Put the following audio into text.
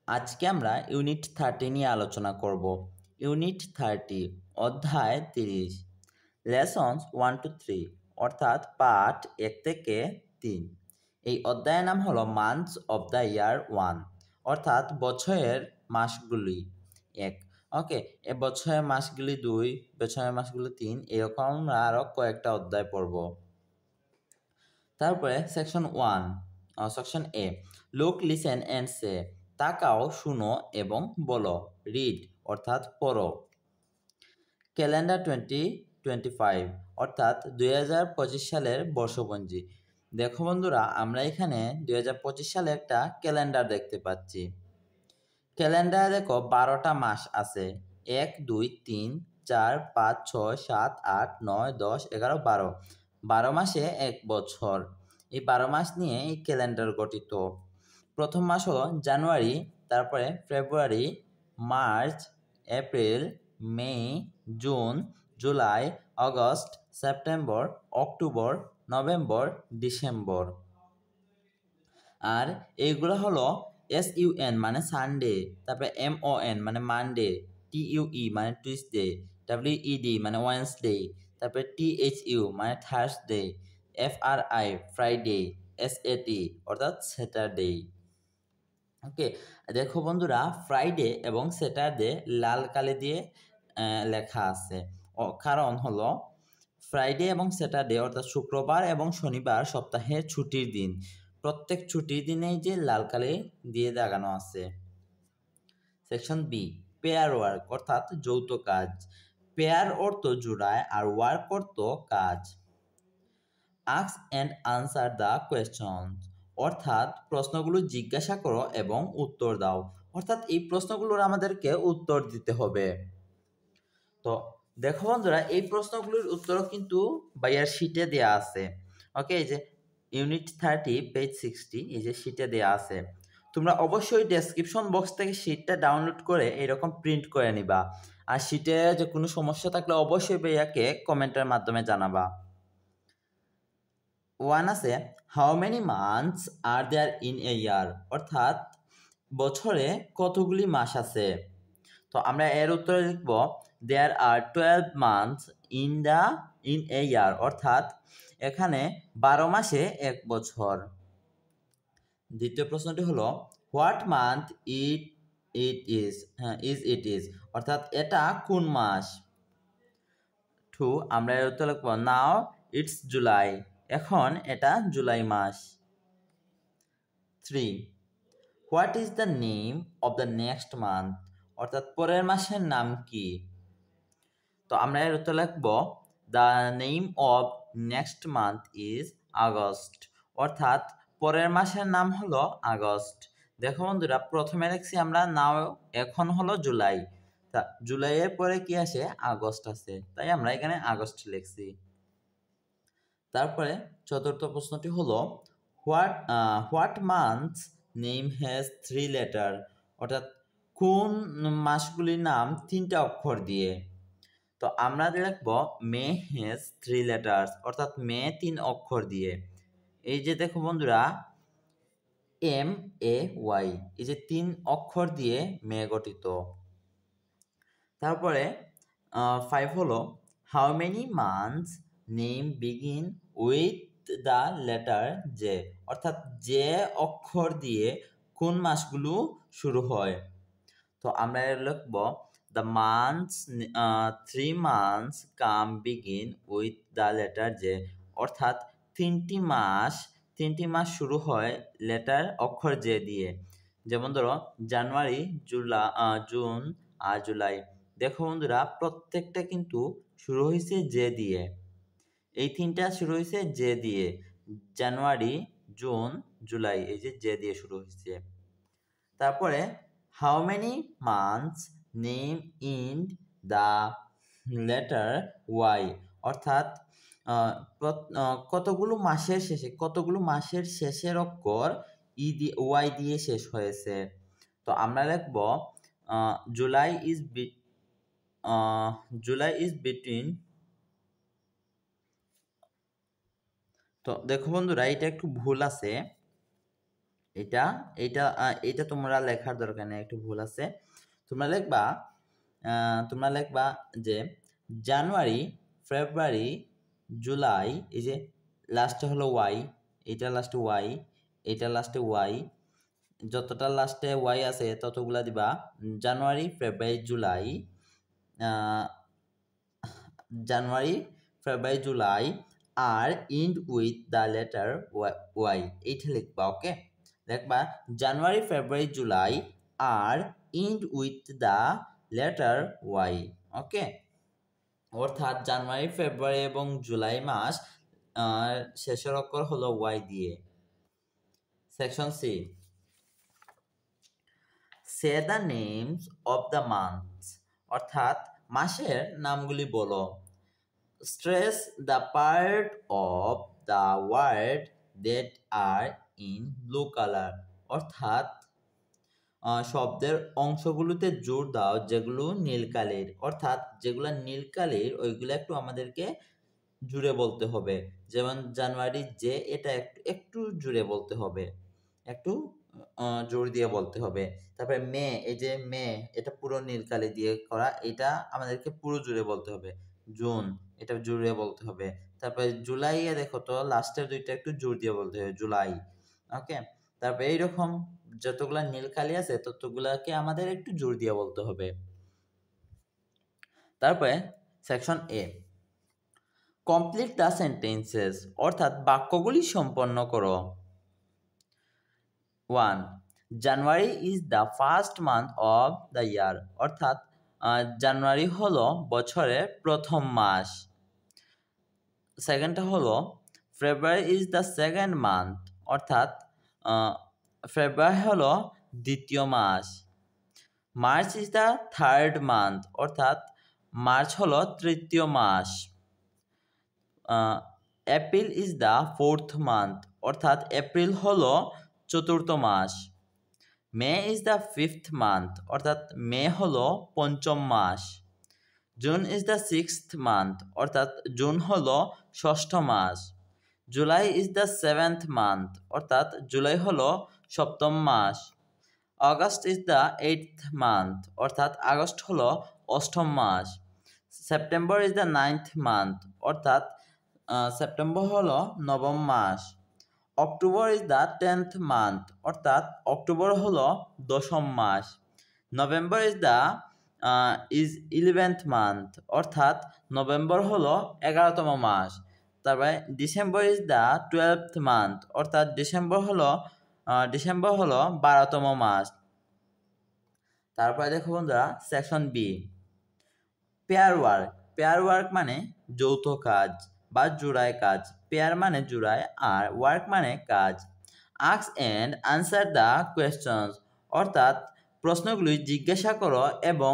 আজকে আমরা ইউনিট 30 নিয়ে আলোচনা করব। ইউনিট 30 অধ্যায় 30 লেসন্স 1 to 3 অর্থাৎ পাঠ 1 থেকে 3। এই অধ্যায়ের নাম হলো মান্থস অফ দ্য ইয়ার 1 অর্থাৎ বছরের মাসগুলি 1। ওকে, এ বছরের মাসগুলি 2, বছরের মাসগুলি 3, এরকম আমরা আরও কয়েকটা অধ্যায় পড়ব। তারপরে section A look listen and say তাকাও, শুনো এবং বলো। রিড অর্থাৎ পড়ো। ক্যালেন্ডার 2025 অর্থাৎ 2025 সালের বর্ষপঞ্জি। দেখো বন্ধুরা, আমরা এখানে 2025 সালে একটা ক্যালেন্ডার দেখতে পাচ্ছি। ক্যালেন্ডারে দেখো 12টা মাস আছে। 1, 2, 3, 4, 5, 6, 7, 8, 9, 10, 11, 12। 12 মাসে এক বছর। এই 12 মাস নিয়ে এই ক্যালেন্ডার গঠিত। প্রথম মাস হলো জানুয়ারি, তারপরে February, March, April, May, June, July, August, September, October, November, December. আর এইগুলো হলো SUN মানে সানডে, তারপরে MON মানে মানডে, TUE মানে টুইসডে, WED মানে ওয়েন্সডে, তারপরে THU মানে থার্সডে, FRI ফ্রাইডে, SAT অর্থাৎ স্যাটারডে। ওকে, দেখো বন্ধুরা, ফ্রাইডে এবং স্যাটারডে লাল কালি দিয়ে লেখা আছে। কারণ হলো ফ্রাইডে এবং স্যাটারডে অর্থাৎ শুক্রবার এবং শনিবার সপ্তাহের ছুটির দিন। প্রত্যেক ছুটির দিনেই যে লাল কালি দিয়ে দাগানো আছে। সেকশন বি পেয়ার ওয়ার্ক অর্থাৎ যৌথ কাজ। পেয়ার অর্থ জোড়ায় আর ওয়ার্ক অর্থ কাজ। Ask and answer the question অর্থাৎ প্রশ্নগুলো জিজ্ঞাসা করো এবং উত্তর দাও। অর্থাৎ এই প্রশ্নগুলোর আমাদেরকে উত্তর দিতে হবে। তো দেখো বন্ধুরা, এই প্রশ্নগুলোর উত্তরও কিন্তু বাইয়ার শিটে দেয়া আছে। ওকে, এই যে ইউনিট 30 পেজ 60 এই যে শিটে দেয়া আছে। তোমরা অবশ্যই ডেসক্রিপশন বক্স থেকে শিটটা ডাউনলোড করে এরকম প্রিন্ট করে নিবা। আর শিটে যে কোনো সমস্যা থাকলে অবশ্যই ভাইয়াকে কমেন্টের মাধ্যমে জানাবা। 1 আছে how many months are there in a year অর্থাৎ বছরে কতগুলি মাস আছে। তো আমরা এর উত্তরে লিখব দেয়ার আর 12 মান্থস ইন এ ইয়ার অর্থাৎ এখানে 12 মাসে এক বছর। দ্বিতীয় প্রশ্নটি হলো হোয়াট মান্থ ইট ইজ অর্থাৎ এটা কোন মাস। 2 আমরা এর উত্তর লিখব নাও ইটস জুলাই, এখন এটা জুলাই মাস। 3 what is the name of the next month অর্থাৎ পরের মাসের নাম কি। তো আমরা এর উত্তর লিখব the name of next month is August অর্থাৎ পরের মাসের নাম হলো আগস্ট। দেখো বন্ধুরা, প্রথমে লিখছি আমরা নাও, এখন হলো জুলাই, তা জুলাইয়ের পরে কি আসে আগস্ট আছে, তাই আমরা এখানে আগস্ট লিখছি। তারপরে চতুর্থ প্রশ্নটি হলো what months name has 3 letter অর্থাৎ কোন মাসগুলির নাম 3টা অক্ষর দিয়ে। তো আমরা লিখব মে হ্যাজ 3 লেটার্স অর্থাৎ মে 3 অক্ষর দিয়ে। এই যে দেখো বন্ধুরা, MAY এই যে 3 অক্ষর দিয়ে মে গঠিত। তারপরে 5 হলো how many months name begin with the letter J অর্থাৎ যে অক্ষর দিয়ে কোন মাসগুলো শুরু হয়। তো আমরা লিখব the months 3 months come begin with the letter J অর্থাৎ তিনটি মাস শুরু হয় লেটার অক্ষর জে দিয়ে। যেমন ধরো জানুয়ারি, জুন আর জুলাই। দেখো বন্ধুরা, প্রত্যেকটা কিন্তু শুরু হয়েছে জে দিয়ে। এই 3টা শুরু হয়েছে জে দিয়ে, জানুয়ারি, জুন, জুলাই এই যে জে দিয়ে শুরু হয়েছে। তারপরে how many months name in the letter Y অর্থাৎ কতগুলো মাসের শেষের অক্ষর ওয়াই দিয়ে শেষ হয়েছে। তো আমরা লিখব জুলাই ইজ বিটুইন। তো দেখো বন্ধুরা, এটা একটু ভুল আছে। এটা এটা এটা তোমরা লেখার দরকার নেই, একটু ভুল আছে। তোমরা লিখবা যে জানুয়ারি, ফেব্রুয়ারি, জুলাই, এই যে লাস্টে হলো ওয়াই, এটা লাস্টে ওয়াই, এটা লাস্টে ওয়াই, যতটা লাস্টে ওয়াই আছে ততগুলা দিবা। January, February, July, January, February, July are end with the letter Y, এইটা লিখবা। ওকে, লিখবা January, February, July are end with the letter Y. Okay, অর্থাৎ জানুয়ারি, ফেব্রুয়ারি এবং জুলাই মাস শেষের অক্ষর হলো ওয়াই দিয়ে। Section C, say the names of the months, অর্থাৎ মাসের নামগুলি বলো। Stress the part of the word that are in blue colour, অর্থাৎ শব্দের অংশগুলোতে জোর দাও যেগুলো নীলকালির, অর্থাৎ যেগুলো নীলকালির ওইগুলো একটু আমাদেরকে জুড়ে বলতে হবে। যেমন জানুয়ারি, যে এটা একটু জুড়ে বলতে হবে, একটু জোর দিয়ে বলতে হবে। তারপরে মে, এই যে মে, এটা পুরো নীলকালি দিয়ে করা, এটা আমাদেরকে পুরো জুড়ে বলতে হবে। জুন, এটা জুড়ে বলতে হবে। তারপরে জুলাই, দেখো তো লাস্টের দুইটা একটু জোর দিয়ে বলতে হবে, জুলাই। ওকে, তারপরে এইরকম যতগুলা নীলকালি আছে ততগুলাকে আমাদের একটু জোর দিয়ে বলতে হবে। তারপরে section A, complete the sentences, অর্থাৎ বাক্যগুলি সম্পন্ন করো। 1. January is the first month of the year, অর্থাৎ জানুয়ারি হলো বছরের প্রথম মাস। সেকেন্ডটা হলো February is the second month, অর্থাৎ ফেব্রুয়ারি হলো দ্বিতীয় মাস। March is the third month, অর্থাৎ মার্চ হলো তৃতীয় মাস। April is the fourth month, অর্থাৎ এপ্রিল হলো চতুর্থ মাস। May is the fifth month, অর্থাৎ মে হলো পঞ্চম মাস। June is the sixth month, অর্থাৎ জুন হলো ষষ্ঠ মাস। July is the seventh month, অর্থাৎ জুলাই হলো সপ্তম মাস। August is the eighth month, অর্থাৎ আগস্ট হলো অষ্টম মাস। September is the ninth month, অর্থাৎ সেপ্টেম্বর হলো নবম মাস। October is the 10th month, অর্থাৎ অক্টোবর হলো দশম মাস। November is the 11th month, অর্থাৎ নভেম্বর হলো 11তম মাস। তারপরে December is the 12th month, অর্থাৎ ডিসেম্বর হলো 12তম মাস। তারপরে দেখো বন্ধুরা section B, pair work. Pair work মানে যৌথ কাজ বা জোড়ায় কাজ। পেয়ার মানে জোড়ায় আর ওয়ার্ক মানে কাজ। Ask and answer the questions, অর্থাৎ প্রশ্নগুলি জিজ্ঞাসা করো এবং